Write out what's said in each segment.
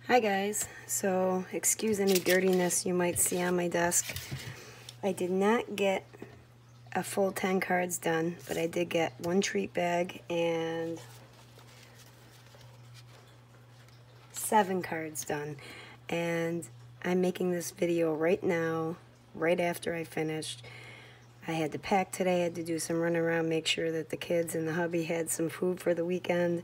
Hi guys, so excuse any dirtiness you might see on my desk. I did not get a full 10 cards done, but I did get one treat bag and 7 cards done. And I'm making this video right now, right after I finished. I had to pack today, I had to do some run around, make sure that the kids and the hubby had some food for the weekend.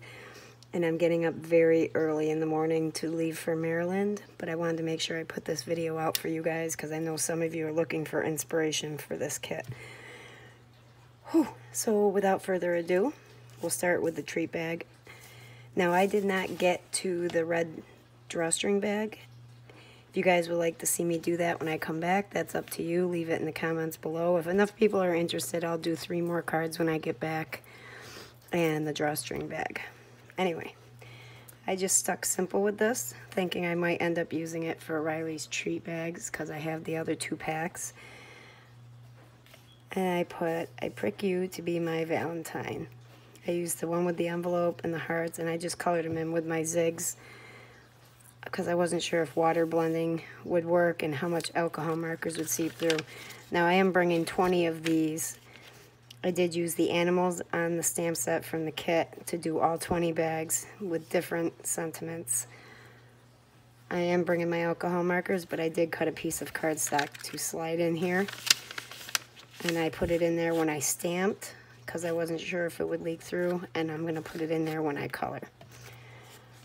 And I'm getting up very early in the morning to leave for Maryland, but I wanted to make sure I put this video out for you guys because I know some of you are looking for inspiration for this kit. Whew. So without further ado, we'll start with the treat bag. Now I did not get to the red drawstring bag. If you guys would like to see me do that when I come back, that's up to you. Leave it in the comments below. If enough people are interested, I'll do 3 more cards when I get back and the drawstring bag. Anyway, I just stuck simple with this, thinking I might end up using it for Riley's treat bags because I have the other 2 packs. And I prick you to be my Valentine. I used the one with the envelope and the hearts, and I just colored them in with my zigs because I wasn't sure if water blending would work and how much alcohol markers would seep through. Now I am bringing 20 of these. I did use the animals on the stamp set from the kit to do all 20 bags with different sentiments. I am bringing my alcohol markers, but I did cut a piece of cardstock to slide in here. And I put it in there when I stamped because I wasn't sure if it would leak through, and I'm going to put it in there when I color.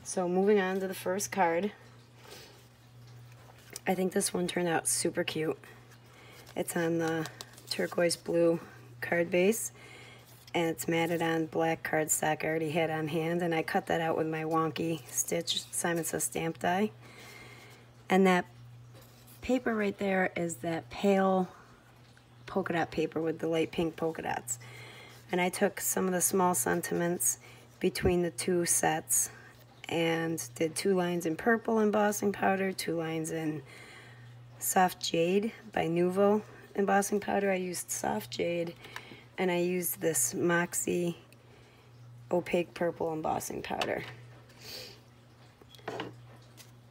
So moving on to the first card. I think this one turned out super cute. It's on the turquoise blue card base, and it's matted on black cardstock I already had on hand, and I cut that out with my wonky stitch Simon Says stamp die. And that paper right there is that pale polka dot paper with the light pink polka dots. And I took some of the small sentiments between the 2 sets and did 2 lines in purple embossing powder, 2 lines in soft jade by Nuvo embossing powder. I used soft jade, and I used this Moxie opaque purple embossing powder.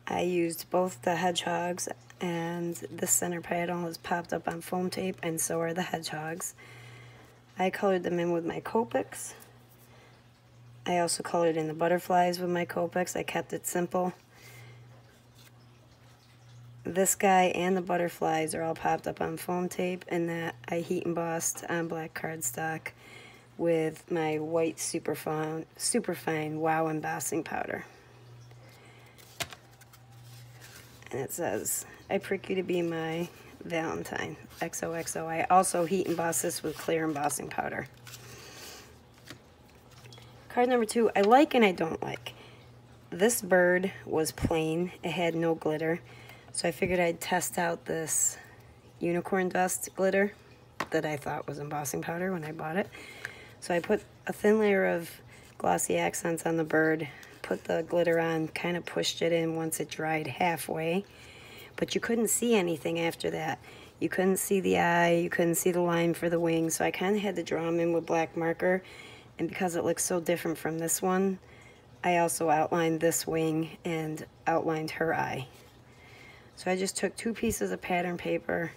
I used both the hedgehogs, and this center panel is popped up on foam tape, and so are the hedgehogs. I colored them in with my Copics. I also colored in the butterflies with my Copics. I kept it simple. This guy and the butterflies are all popped up on foam tape, and that I heat embossed on black cardstock with my white superfine Wow embossing powder. And it says, I prick you to be my Valentine, XOXO. I also heat emboss this with clear embossing powder. Card number 2, I like and I don't like. This bird was plain, it had no glitter. So I figured I'd test out this unicorn dust glitter that I thought was embossing powder when I bought it. So I put a thin layer of glossy accents on the bird, put the glitter on, kind of pushed it in once it dried halfway. But you couldn't see anything after that. You couldn't see the eye, you couldn't see the line for the wing, so I kind of had to draw them in with black marker. And because it looks so different from this one, I also outlined this wing and outlined her eye. So I just took 2 pieces of pattern paper.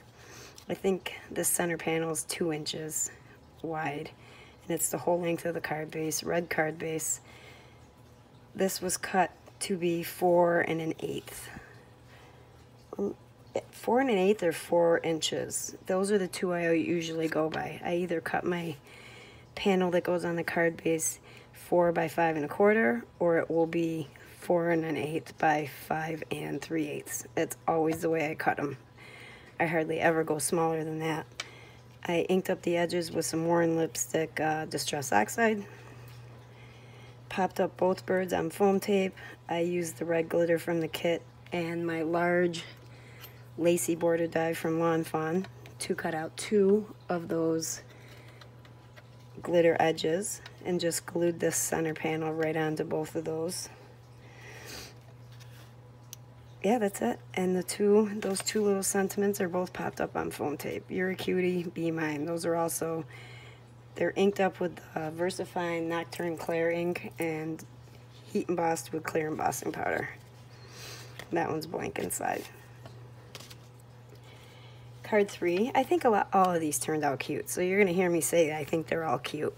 I think this center panel is 2 inches wide, and it's the whole length of the card base, red card base. This was cut to be 4 1/8. 4 1/8 or 4 inches. Those are the 2 I usually go by. I either cut my panel that goes on the card base 4 by 5 1/4, or it will be 4 1/8 by 5 3/8. It's always the way I cut them. I hardly ever go smaller than that. I inked up the edges with some Warren Lipstick Distress Oxide. Popped up both birds on foam tape. I used the red glitter from the kit and my large lacy border die from Lawn Fawn to cut out 2 of those glitter edges and just glued this center panel right onto both of those. Yeah, that's it. And those two little sentiments are both popped up on foam tape. You're a cutie, be mine. Those are also, they're inked up with VersaFine Nocturne Clear ink and heat embossed with clear embossing powder. That one's blank inside. Card 3, I think all of these turned out cute, so you're going to hear me say I think they're all cute.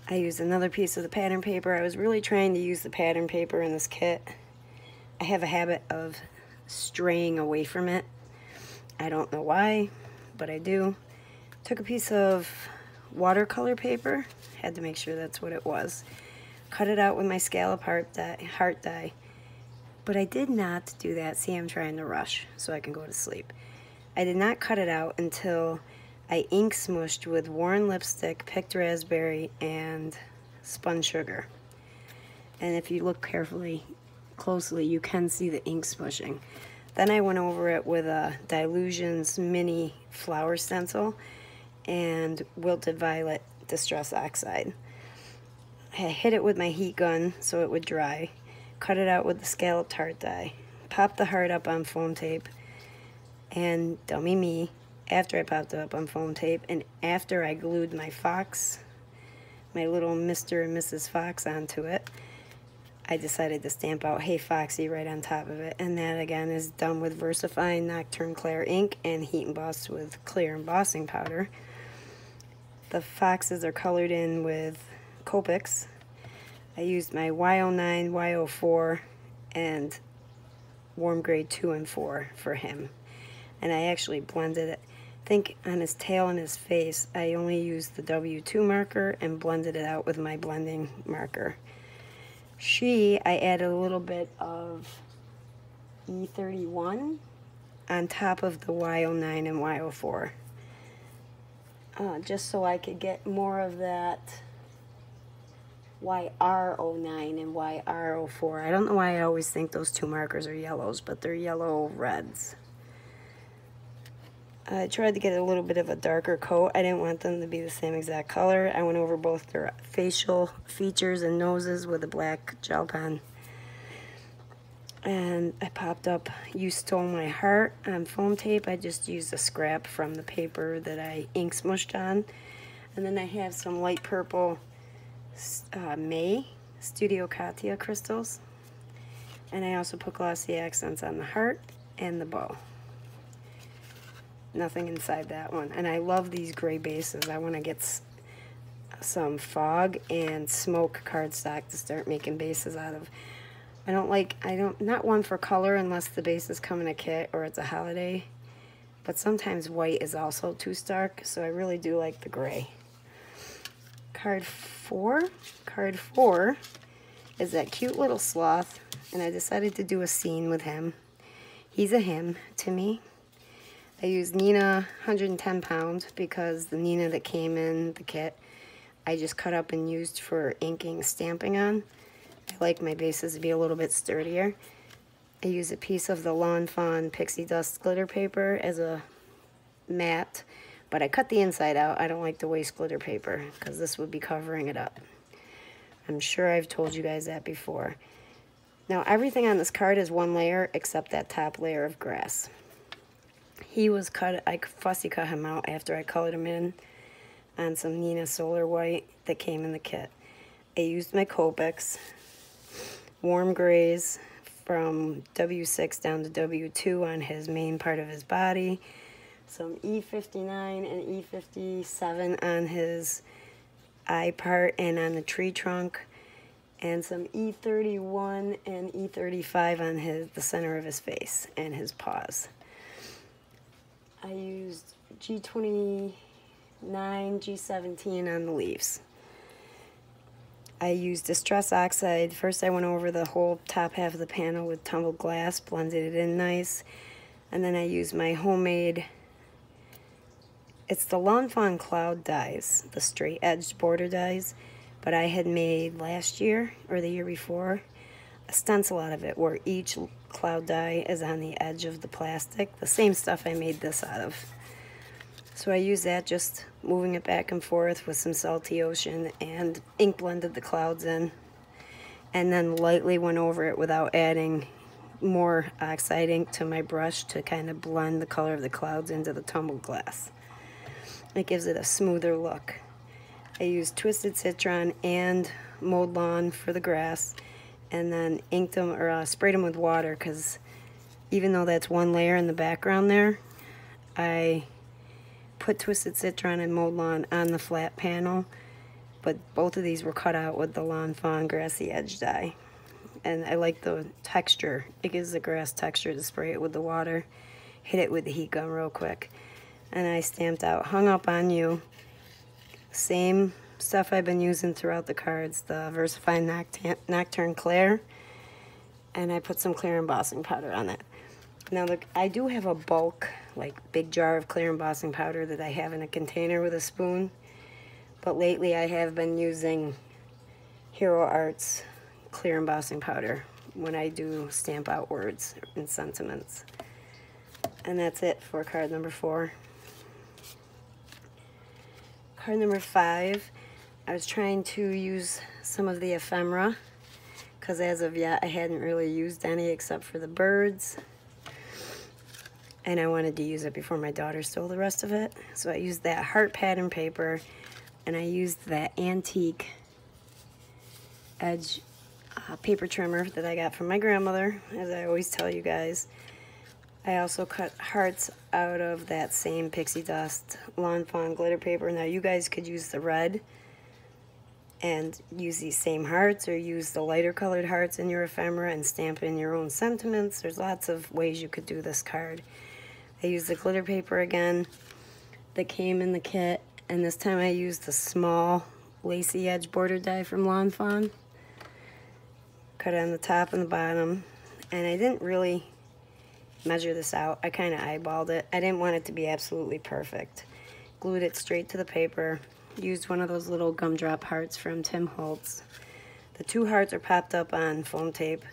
I used another piece of the pattern paper. I was really trying to use the pattern paper in this kit. I have a habit of straying away from it. I don't know why, but I do. Took a piece of watercolor paper, had to make sure that's what it was. Cut it out with my scallop heart die. But I did not do that. See, I'm trying to rush so I can go to sleep. I did not cut it out until I ink smushed with Warren lipstick, picked raspberry, and spun sugar. And if you look closely, you can see the ink smushing. Then I went over it with a Dylusions mini flower stencil and Wilted Violet Distress Oxide. I hit it with my heat gun so it would dry. Cut it out with the scalloped heart die. Popped the heart up on foam tape. And dummy me, after I popped it up on foam tape and after I glued my fox, my little Mr. and Mrs. Fox onto it, I decided to stamp out Hey Foxy right on top of it. And that again is done with VersaFine Nocturne Clair ink and heat embossed with clear embossing powder. The foxes are colored in with Copics. I used my Y09, Y04, and Warm Grade 2 and 4 for him. And I actually blended it. I think on his tail and his face, I only used the W2 marker and blended it out with my blending marker. I added a little bit of E31 on top of the Y09 and Y04. Just so I could get more of that YR09 and YR04. I don't know why I always think those two markers are yellows, but they're yellow reds. I tried to get a little bit of a darker coat. I didn't want them to be the same exact color. I went over both their facial features and noses with a black gel pen. And I popped up You Stole My Heart on foam tape. I just used a scrap from the paper that I ink smushed on. And then I have some light purple May Studio Katia crystals. And I also put glossy accents on the heart and the bow. Nothing inside that one. And I love these gray bases. I want to get some fog and smoke cardstock to start making bases out of. Not one for color unless the bases come in a kit or it's a holiday. But sometimes white is also too stark, so I really do like the gray. Card 4 is that cute little sloth, and I decided to do a scene with him. He's a him to me. I used Nina 110 pound because the Nina that came in the kit, I just cut up and used for inking stamping on. I like my bases to be a little bit sturdier. I use a piece of the Lawn Fawn Pixie Dust glitter paper as a mat, but I cut the inside out. I don't like to waste glitter paper because this would be covering it up. I'm sure I've told you guys that before. Now everything on this card is one layer except that top layer of grass. He was cut, I fussy cut him out after I colored him in on some Nina Solar White that came in the kit. I used my Copics, warm grays from W6 down to W2 on his main part of his body, some E59 and E57 on his eye part and on the tree trunk, and some E31 and E35 on the center of his face and his paws. I used G29, G17 on the leaves. I used Distress Oxide. First I went over the whole top half of the panel with tumbled glass, blended it in nice, and then I used my homemade, it's the Lawn Fawn Cloud dies, the straight edged border dies, but I had made last year or the year before a stencil out of it where each cloud die is on the edge of the plastic, the same stuff I made this out of. So I used that, just moving it back and forth with some Salty Ocean, and ink blended the clouds in, and then lightly went over it without adding more oxide ink to my brush to kind of blend the color of the clouds into the tumbled glass. It gives it a smoother look. I used Twisted Citron and Mowed Lawn for the grass, and then inked them or sprayed them with water, because even though that's one layer in the background there, I put Twisted Citron and Mowed Lawn on the flat panel, but both of these were cut out with the Lawn Fawn Grassy Edge dye. And I like the texture. It gives the grass texture to spray it with the water. Hit it with the heat gun real quick. And I stamped out Hung Up on You. Same stuff I've been using throughout the cards, the Versify Nocturne Clear. And I put some clear embossing powder on it. Now look, I do have a bulk, like big jar of clear embossing powder that I have in a container with a spoon. But lately I have been using Hero Arts clear embossing powder when I do stamp out words and sentiments. And that's it for card number 4. Card number 5, I was trying to use some of the ephemera, because as of yet I hadn't really used any except for the birds. And I wanted to use it before my daughter stole the rest of it. So I used that heart pattern paper, and I used that antique edge paper trimmer that I got from my grandmother, as I always tell you guys. I also cut hearts out of that same pixie dust Lawn Fawn glitter paper. Now you guys could use the red and use these same hearts, or use the lighter colored hearts in your ephemera and stamp in your own sentiments. There's lots of ways you could do this card. I used the glitter paper again that came in the kit, and this time I used the small lacy edge border die from Lawn Fawn. Cut it on the top and the bottom, and I didn't really measure this out. I kind of eyeballed it. I didn't want it to be absolutely perfect. Glued it straight to the paper. Used one of those little gumdrop hearts from Tim Holtz. The 2 hearts are popped up on foam tape,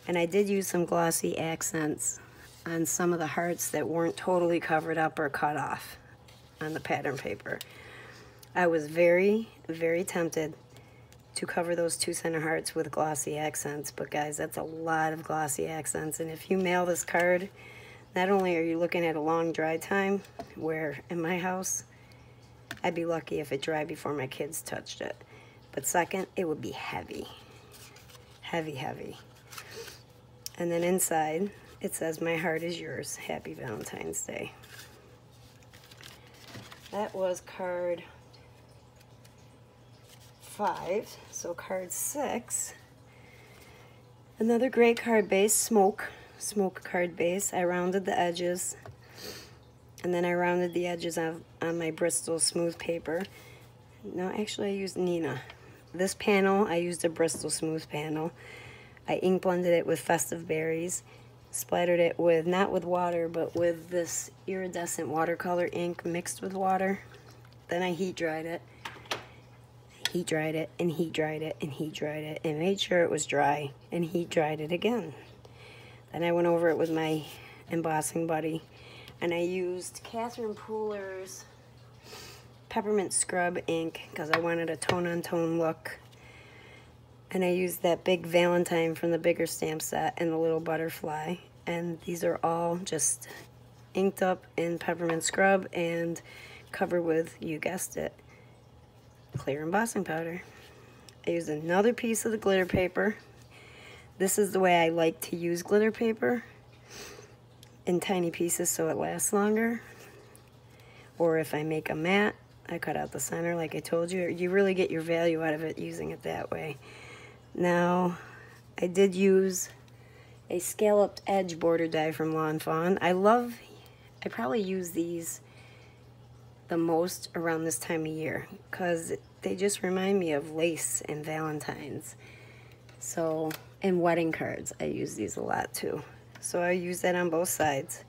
and I did use some glossy accents on some of the hearts that weren't totally covered up or cut off on the pattern paper. I was very, very tempted to cover those 2 center hearts with glossy accents, but guys, that's a lot of glossy accents. And if you mail this card, not only are you looking at a long dry time, where in my house I'd be lucky if it dried before my kids touched it, but second, it would be heavy, heavy. And then inside it says, "My heart is yours, happy Valentine's Day." That was card 5. So card 6, another great card base, smoke card base. I rounded the edges, and then I rounded the edges on my Bristol smooth paper. No, actually I used Nina. This panel, I used a Bristol smooth panel. I ink blended it with Festive Berries, splattered it with, not with water, but with this iridescent watercolor ink mixed with water. Then I heat dried it. Heat dried it, and heat dried it, and heat dried it, and made sure it was dry, and heat dried it again. Then I went over it with my embossing buddy, and I used Catherine Pooler's Peppermint Scrub ink because I wanted a tone-on-tone look. And I used that big Valentine from the bigger stamp set and the little butterfly. And these are all just inked up in Peppermint Scrub and covered with, you guessed it, clear embossing powder. I used another piece of the glitter paper. This is the way I like to use glitter paper, in tiny pieces so it lasts longer. Or if I make a mat, I cut out the center like I told you. You really get your value out of it using it that way. Now, I did use a scalloped edge border die from Lawn Fawn. I probably use these the most around this time of year because they just remind me of lace and Valentines. So, and wedding cards, I use these a lot too. So I use that on both sides.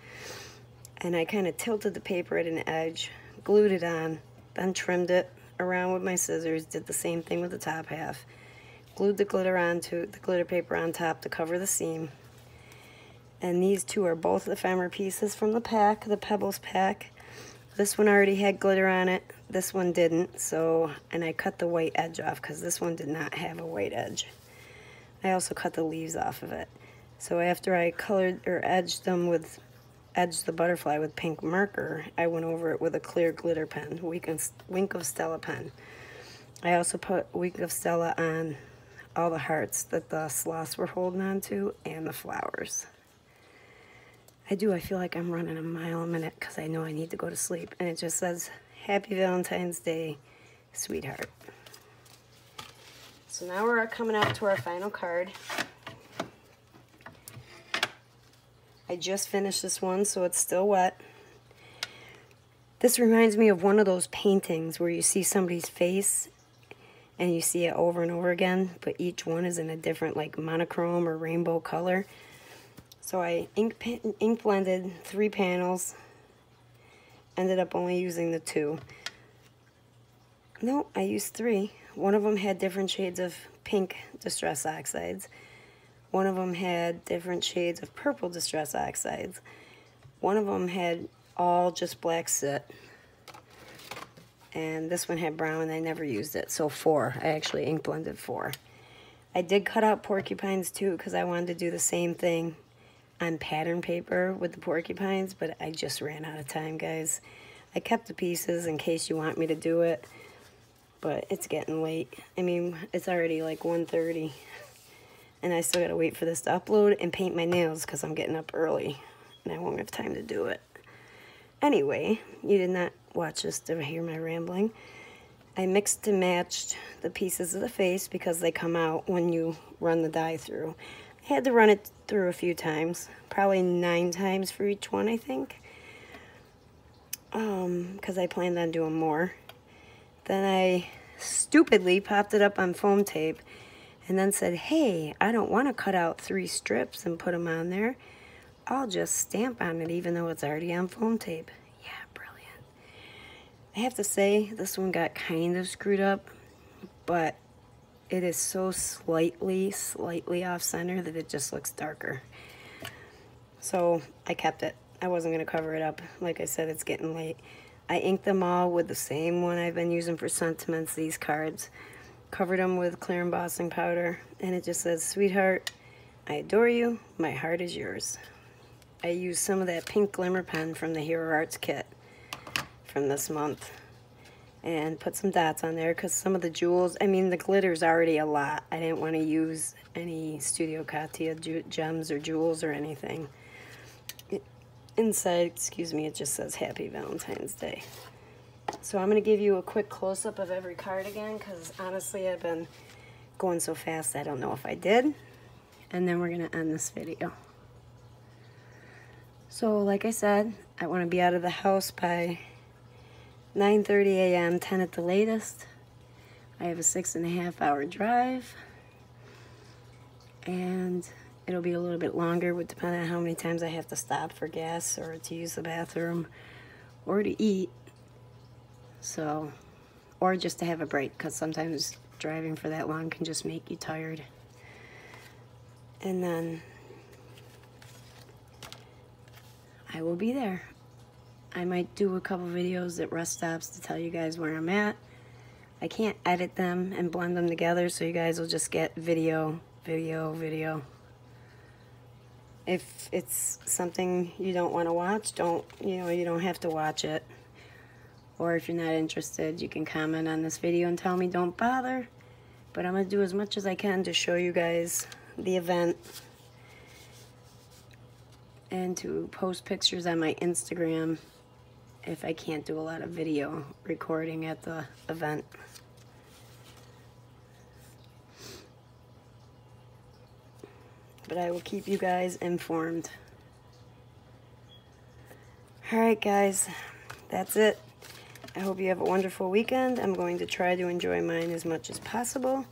And I kind of tilted the paper at an edge, glued it on, then trimmed it around with my scissors, did the same thing with the top half. Glued the glitter paper on top to cover the seam. And these two are both ephemera pieces from the pack, the Pebbles pack. This one already had glitter on it, this one didn't, so, and I cut the white edge off because this one did not have a white edge. I also cut the leaves off of it. So after I colored or edged the butterfly with pink marker, I went over it with a clear glitter pen, Wink of Stella pen. I also put Wink of Stella on all the hearts that the sloths were holding on to and the flowers. I feel like I'm running a mile a minute because I know I need to go to sleep. And it just says, Happy Valentine's Day, sweetheart. So now we're coming up to our final card. I just finished this one, so it's still wet. This reminds me of one of those paintings where you see somebody's face and you see it over and over again, but each one is in a different like monochrome or rainbow color. So I ink blended 3 panels, ended up only using the 2. No, I used 3. One of them had different shades of pink Distress Oxides. One of them had different shades of purple Distress Oxides. One of them had all just black soot. And this one had brown, and I never used it. So 4. I actually ink blended 4. I did cut out porcupines too because I wanted to do the same thing on pattern paper with the porcupines, but I just ran out of time, guys. I kept the pieces in case you want me to do it, but it's getting late. I mean, it's already like 1:30, and I still gotta wait for this to upload and paint my nails because I'm getting up early, and I won't have time to do it. Anyway, you did not watch this to hear my rambling. I mixed and matched the pieces of the face because they come out when you run the dye through. I had to run it through a few times, probably 9 times for each one, I think, because I planned on doing more. Then I stupidly popped it up on foam tape and then said, hey, I don't want to cut out 3 strips and put them on there. I'll just stamp on it even though it's already on foam tape. Yeah, brilliant. I have to say, this one got kind of screwed up, but it is so slightly off center that it just looks darker. So I kept it. I wasn't going to cover it up. Like I said, it's getting late. I inked them all with the same one I've been using for sentiments, these cards. Covered them with clear embossing powder, and it just says, sweetheart, I adore you. My heart is yours. I used some of that pink glimmer pen from the Hero Arts kit from this month and put some dots on there because some of the jewels, I mean, the glitter's already a lot. I didn't want to use any Studio Katia gems or jewels or anything. Inside, excuse me, it just says Happy Valentine's Day. So I'm going to give you a quick close-up of every card again because honestly I've been going so fast I don't know if I did. And then we're going to end this video. So like I said, I want to be out of the house by 9:30 a.m., 10 at the latest. I have a 6.5 hour drive, and it'll be a little bit longer, depending on how many times I have to stop for gas or to use the bathroom or to eat. So, or just to have a break, because sometimes driving for that long can just make you tired. And then I will be there. I might do a couple videos at rest stops to tell you guys where I'm at. I can't edit them and blend them together, so you guys will just get video. If it's something you don't want to watch, you don't have to watch it. Or if you're not interested, you can comment on this video and tell me don't bother. But I'm going to do as much as I can to show you guys the event and to post pictures on my Instagram if I can't do a lot of video recording at the event. But I will keep you guys informed. Alright guys, that's it. I hope you have a wonderful weekend. I'm going to try to enjoy mine as much as possible.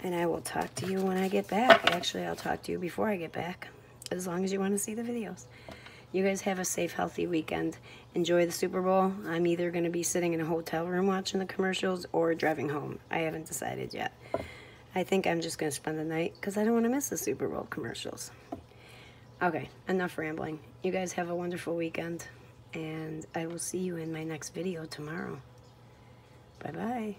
And I will talk to you when I get back. Actually, I'll talk to you before I get back, as long as you want to see the videos. You guys have a safe, healthy weekend. Enjoy the Super Bowl. I'm either going to be sitting in a hotel room watching the commercials or driving home. I haven't decided yet. I think I'm just going to spend the night because I don't want to miss the Super Bowl commercials. Okay, enough rambling. You guys have a wonderful weekend, and I will see you in my next video tomorrow. Bye-bye.